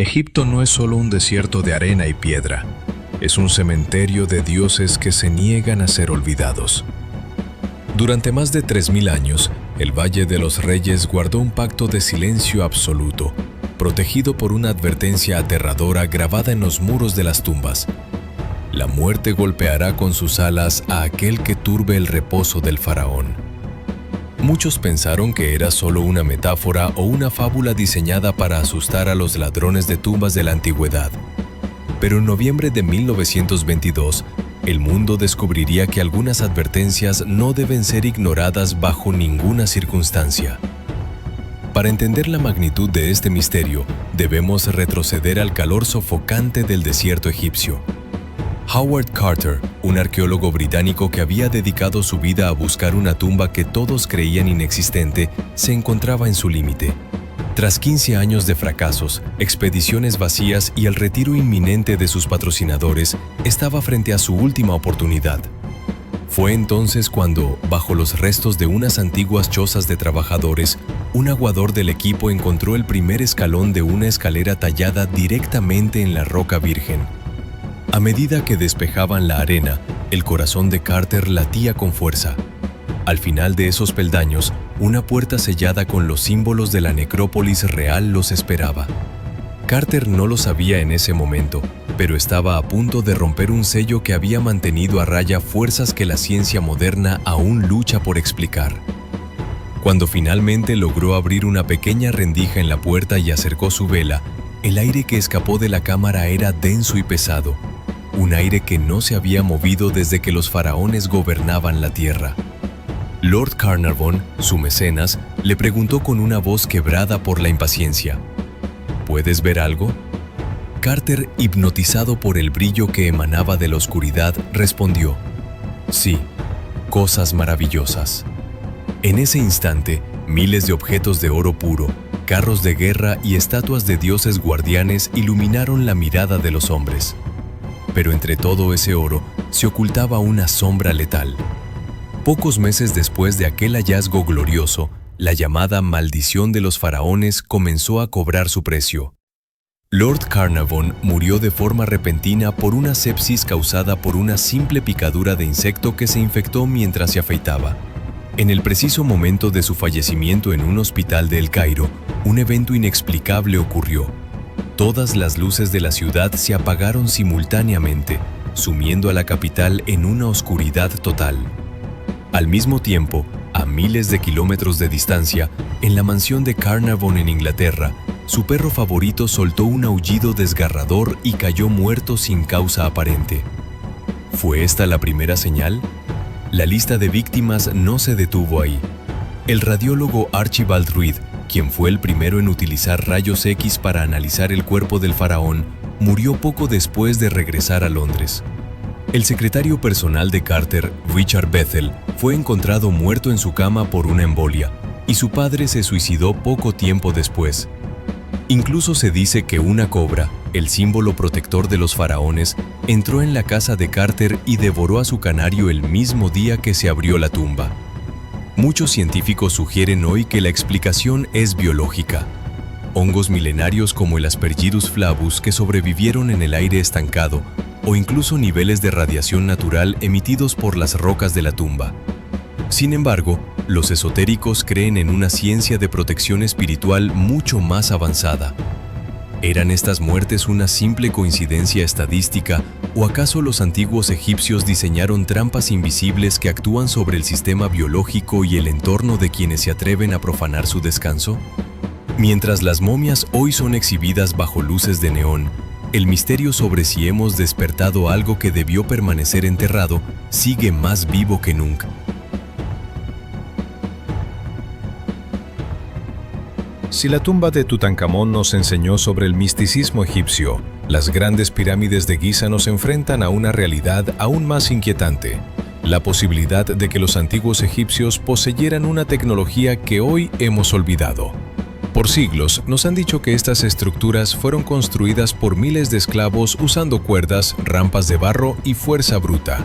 Egipto no es solo un desierto de arena y piedra, es un cementerio de dioses que se niegan a ser olvidados. Durante más de 3000 años, el Valle de los Reyes guardó un pacto de silencio absoluto, protegido por una advertencia aterradora grabada en los muros de las tumbas. La muerte golpeará con sus alas a aquel que turbe el reposo del faraón. Muchos pensaron que era solo una metáfora o una fábula diseñada para asustar a los ladrones de tumbas de la antigüedad. Pero en noviembre de 1922, el mundo descubriría que algunas advertencias no deben ser ignoradas bajo ninguna circunstancia. Para entender la magnitud de este misterio, debemos retroceder al calor sofocante del desierto egipcio. Howard Carter, un arqueólogo británico que había dedicado su vida a buscar una tumba que todos creían inexistente, se encontraba en su límite. Tras 15 años de fracasos, expediciones vacías y el retiro inminente de sus patrocinadores, estaba frente a su última oportunidad. Fue entonces cuando, bajo los restos de unas antiguas chozas de trabajadores, un aguador del equipo encontró el primer escalón de una escalera tallada directamente en la roca virgen. A medida que despejaban la arena, el corazón de Carter latía con fuerza. Al final de esos peldaños, una puerta sellada con los símbolos de la necrópolis real los esperaba. Carter no lo sabía en ese momento, pero estaba a punto de romper un sello que había mantenido a raya fuerzas que la ciencia moderna aún lucha por explicar. Cuando finalmente logró abrir una pequeña rendija en la puerta y acercó su vela, el aire que escapó de la cámara era denso y pesado, un aire que no se había movido desde que los faraones gobernaban la tierra. Lord Carnarvon, su mecenas, le preguntó con una voz quebrada por la impaciencia: ¿puedes ver algo? Carter, hipnotizado por el brillo que emanaba de la oscuridad, respondió: sí, cosas maravillosas. En ese instante, miles de objetos de oro puro, carros de guerra y estatuas de dioses guardianes iluminaron la mirada de los hombres. Pero entre todo ese oro se ocultaba una sombra letal. Pocos meses después de aquel hallazgo glorioso, la llamada maldición de los faraones comenzó a cobrar su precio. Lord Carnarvon murió de forma repentina por una sepsis causada por una simple picadura de insecto que se infectó mientras se afeitaba. En el preciso momento de su fallecimiento en un hospital de El Cairo, un evento inexplicable ocurrió. Todas las luces de la ciudad se apagaron simultáneamente, sumiendo a la capital en una oscuridad total. Al mismo tiempo, a miles de kilómetros de distancia, en la mansión de Carnarvon en Inglaterra, su perro favorito soltó un aullido desgarrador y cayó muerto sin causa aparente. ¿Fue esta la primera señal? La lista de víctimas no se detuvo ahí. El radiólogo Archibald Reed, quien fue el primero en utilizar rayos X para analizar el cuerpo del faraón, murió poco después de regresar a Londres. El secretario personal de Carter, Richard Bethel, fue encontrado muerto en su cama por una embolia, y su padre se suicidó poco tiempo después. Incluso se dice que una cobra, el símbolo protector de los faraones, entró en la casa de Carter y devoró a su canario el mismo día que se abrió la tumba. Muchos científicos sugieren hoy que la explicación es biológica. Hongos milenarios como el Aspergillus flavus que sobrevivieron en el aire estancado, o incluso niveles de radiación natural emitidos por las rocas de la tumba. Sin embargo, los esotéricos creen en una ciencia de protección espiritual mucho más avanzada. ¿Eran estas muertes una simple coincidencia estadística o acaso los antiguos egipcios diseñaron trampas invisibles que actúan sobre el sistema biológico y el entorno de quienes se atreven a profanar su descanso? Mientras las momias hoy son exhibidas bajo luces de neón, el misterio sobre si hemos despertado algo que debió permanecer enterrado sigue más vivo que nunca. Si la tumba de Tutankamón nos enseñó sobre el misticismo egipcio, las grandes pirámides de Giza nos enfrentan a una realidad aún más inquietante: la posibilidad de que los antiguos egipcios poseyeran una tecnología que hoy hemos olvidado. Por siglos nos han dicho que estas estructuras fueron construidas por miles de esclavos usando cuerdas, rampas de barro y fuerza bruta.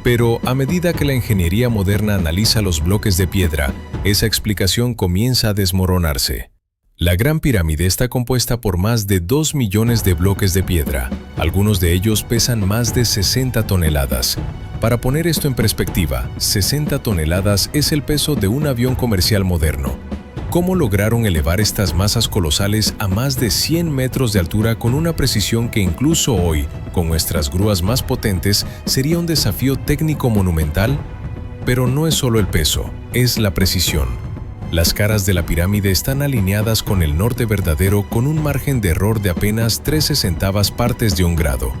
Pero a medida que la ingeniería moderna analiza los bloques de piedra, esa explicación comienza a desmoronarse. La Gran Pirámide está compuesta por más de 2 millones de bloques de piedra. Algunos de ellos pesan más de 60 toneladas. Para poner esto en perspectiva, 60 toneladas es el peso de un avión comercial moderno. ¿Cómo lograron elevar estas masas colosales a más de 100 metros de altura con una precisión que incluso hoy, con nuestras grúas más potentes, sería un desafío técnico monumental? Pero no es solo el peso, es la precisión. Las caras de la pirámide están alineadas con el norte verdadero con un margen de error de apenas 13/100 partes de un grado.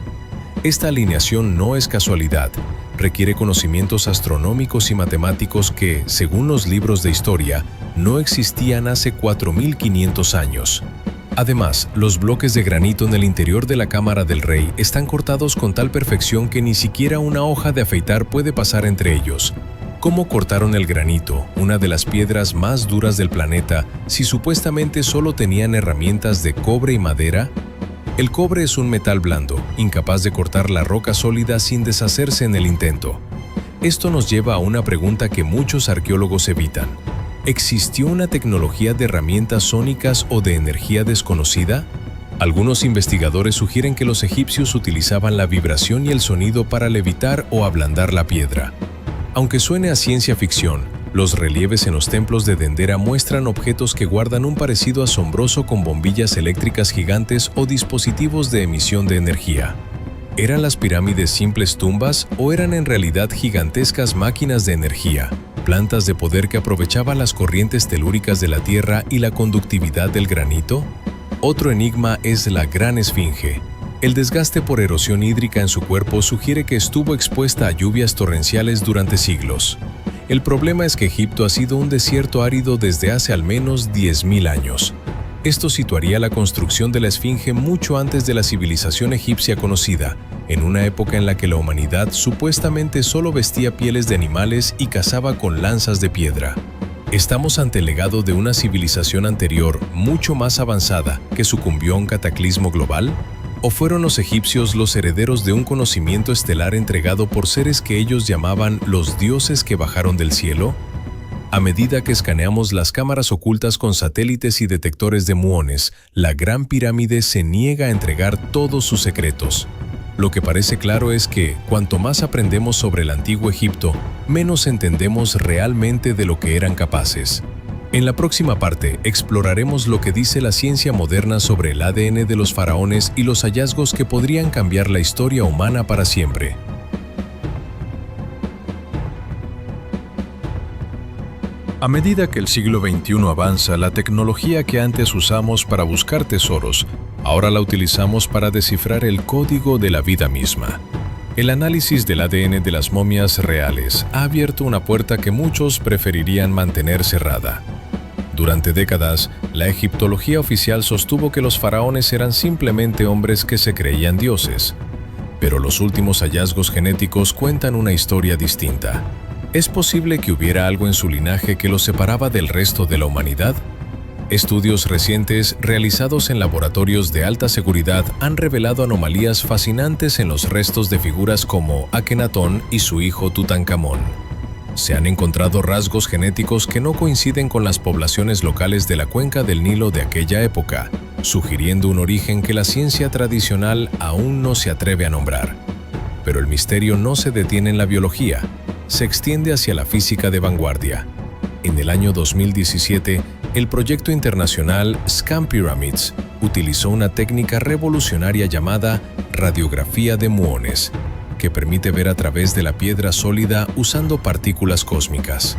Esta alineación no es casualidad, requiere conocimientos astronómicos y matemáticos que, según los libros de historia, no existían hace 4.500 años. Además, los bloques de granito en el interior de la cámara del rey están cortados con tal perfección que ni siquiera una hoja de afeitar puede pasar entre ellos. ¿Cómo cortaron el granito, una de las piedras más duras del planeta, si supuestamente solo tenían herramientas de cobre y madera? El cobre es un metal blando, incapaz de cortar la roca sólida sin deshacerse en el intento. Esto nos lleva a una pregunta que muchos arqueólogos evitan. ¿Existió una tecnología de herramientas sónicas o de energía desconocida? Algunos investigadores sugieren que los egipcios utilizaban la vibración y el sonido para levitar o ablandar la piedra. Aunque suene a ciencia ficción, los relieves en los templos de Dendera muestran objetos que guardan un parecido asombroso con bombillas eléctricas gigantes o dispositivos de emisión de energía. ¿Eran las pirámides simples tumbas o eran en realidad gigantescas máquinas de energía, plantas de poder que aprovechaban las corrientes telúricas de la tierra y la conductividad del granito? Otro enigma es la Gran Esfinge. El desgaste por erosión hídrica en su cuerpo sugiere que estuvo expuesta a lluvias torrenciales durante siglos. El problema es que Egipto ha sido un desierto árido desde hace al menos 10.000 años. Esto situaría la construcción de la Esfinge mucho antes de la civilización egipcia conocida, en una época en la que la humanidad supuestamente solo vestía pieles de animales y cazaba con lanzas de piedra. ¿Estamos ante el legado de una civilización anterior, mucho más avanzada, que sucumbió a un cataclismo global? ¿O fueron los egipcios los herederos de un conocimiento estelar entregado por seres que ellos llamaban los dioses que bajaron del cielo? A medida que escaneamos las cámaras ocultas con satélites y detectores de muones, la Gran Pirámide se niega a entregar todos sus secretos. Lo que parece claro es que, cuanto más aprendemos sobre el antiguo Egipto, menos entendemos realmente de lo que eran capaces. En la próxima parte, exploraremos lo que dice la ciencia moderna sobre el ADN de los faraones y los hallazgos que podrían cambiar la historia humana para siempre. A medida que el siglo XXI avanza, la tecnología que antes usamos para buscar tesoros, ahora la utilizamos para descifrar el código de la vida misma. El análisis del ADN de las momias reales ha abierto una puerta que muchos preferirían mantener cerrada. Durante décadas, la egiptología oficial sostuvo que los faraones eran simplemente hombres que se creían dioses. Pero los últimos hallazgos genéticos cuentan una historia distinta. ¿Es posible que hubiera algo en su linaje que los separaba del resto de la humanidad? Estudios recientes realizados en laboratorios de alta seguridad han revelado anomalías fascinantes en los restos de figuras como Akenatón y su hijo Tutankamón. Se han encontrado rasgos genéticos que no coinciden con las poblaciones locales de la cuenca del Nilo de aquella época, sugiriendo un origen que la ciencia tradicional aún no se atreve a nombrar. Pero el misterio no se detiene en la biología, se extiende hacia la física de vanguardia. En el año 2017, el proyecto internacional Scan Pyramids utilizó una técnica revolucionaria llamada radiografía de muones, que permite ver a través de la piedra sólida usando partículas cósmicas.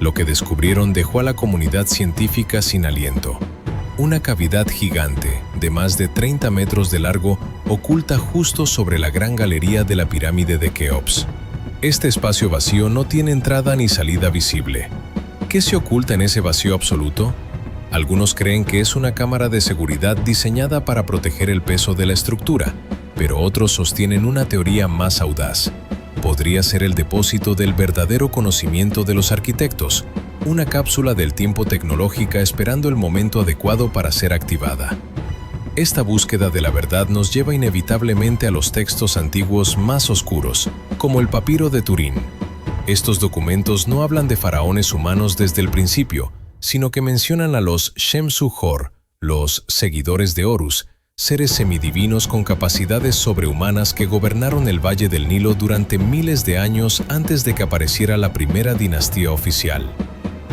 Lo que descubrieron dejó a la comunidad científica sin aliento. Una cavidad gigante, de más de 30 metros de largo, oculta justo sobre la gran galería de la pirámide de Keops. Este espacio vacío no tiene entrada ni salida visible. ¿Qué se oculta en ese vacío absoluto? Algunos creen que es una cámara de seguridad diseñada para proteger el peso de la estructura, pero otros sostienen una teoría más audaz. Podría ser el depósito del verdadero conocimiento de los arquitectos, una cápsula del tiempo tecnológica esperando el momento adecuado para ser activada. Esta búsqueda de la verdad nos lleva inevitablemente a los textos antiguos más oscuros, como el Papiro de Turín. Estos documentos no hablan de faraones humanos desde el principio, sino que mencionan a los Shemsu-Hor, los seguidores de Horus, seres semidivinos con capacidades sobrehumanas que gobernaron el Valle del Nilo durante miles de años antes de que apareciera la primera dinastía oficial.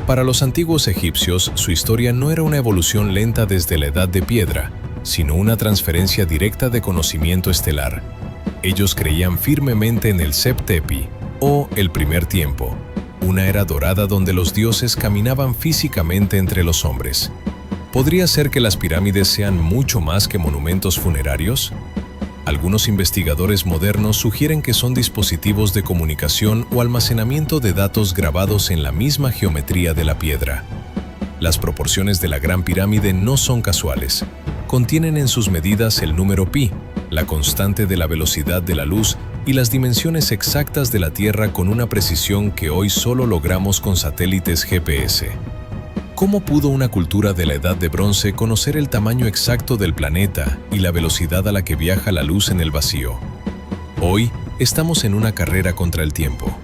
Para los antiguos egipcios, su historia no era una evolución lenta desde la Edad de Piedra, sino una transferencia directa de conocimiento estelar. Ellos creían firmemente en el Sept-Tepi, o el primer tiempo, una era dorada donde los dioses caminaban físicamente entre los hombres. ¿Podría ser que las pirámides sean mucho más que monumentos funerarios? Algunos investigadores modernos sugieren que son dispositivos de comunicación o almacenamiento de datos grabados en la misma geometría de la piedra. Las proporciones de la Gran Pirámide no son casuales. Contienen en sus medidas el número pi, la constante de la velocidad de la luz y las dimensiones exactas de la Tierra con una precisión que hoy solo logramos con satélites GPS. ¿Cómo pudo una cultura de la Edad de Bronce conocer el tamaño exacto del planeta y la velocidad a la que viaja la luz en el vacío? Hoy estamos en una carrera contra el tiempo.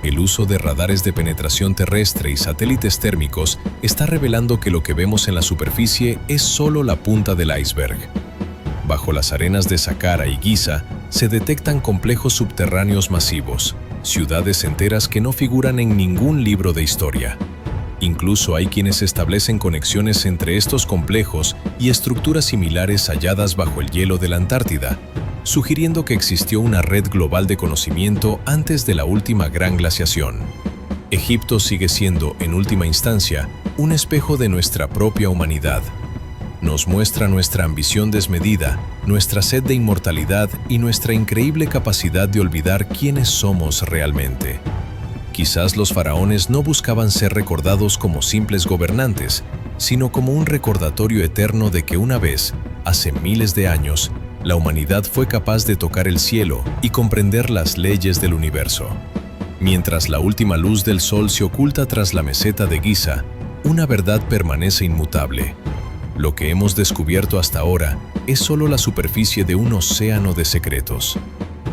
El uso de radares de penetración terrestre y satélites térmicos está revelando que lo que vemos en la superficie es solo la punta del iceberg. Bajo las arenas de Saqqara y Giza se detectan complejos subterráneos masivos, ciudades enteras que no figuran en ningún libro de historia. Incluso hay quienes establecen conexiones entre estos complejos y estructuras similares halladas bajo el hielo de la Antártida, sugiriendo que existió una red global de conocimiento antes de la última gran glaciación. Egipto sigue siendo, en última instancia, un espejo de nuestra propia humanidad. Nos muestra nuestra ambición desmedida, nuestra sed de inmortalidad y nuestra increíble capacidad de olvidar quiénes somos realmente. Quizás los faraones no buscaban ser recordados como simples gobernantes, sino como un recordatorio eterno de que una vez, hace miles de años, la humanidad fue capaz de tocar el cielo y comprender las leyes del universo. Mientras la última luz del sol se oculta tras la meseta de Giza, una verdad permanece inmutable. Lo que hemos descubierto hasta ahora es solo la superficie de un océano de secretos.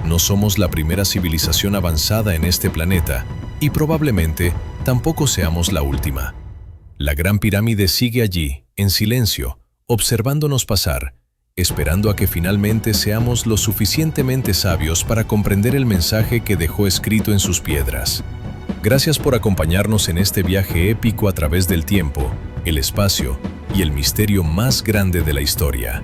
No somos la primera civilización avanzada en este planeta, y probablemente tampoco seamos la última. La Gran Pirámide sigue allí, en silencio, observándonos pasar, esperando a que finalmente seamos lo suficientemente sabios para comprender el mensaje que dejó escrito en sus piedras. Gracias por acompañarnos en este viaje épico a través del tiempo, el espacio y el misterio más grande de la historia.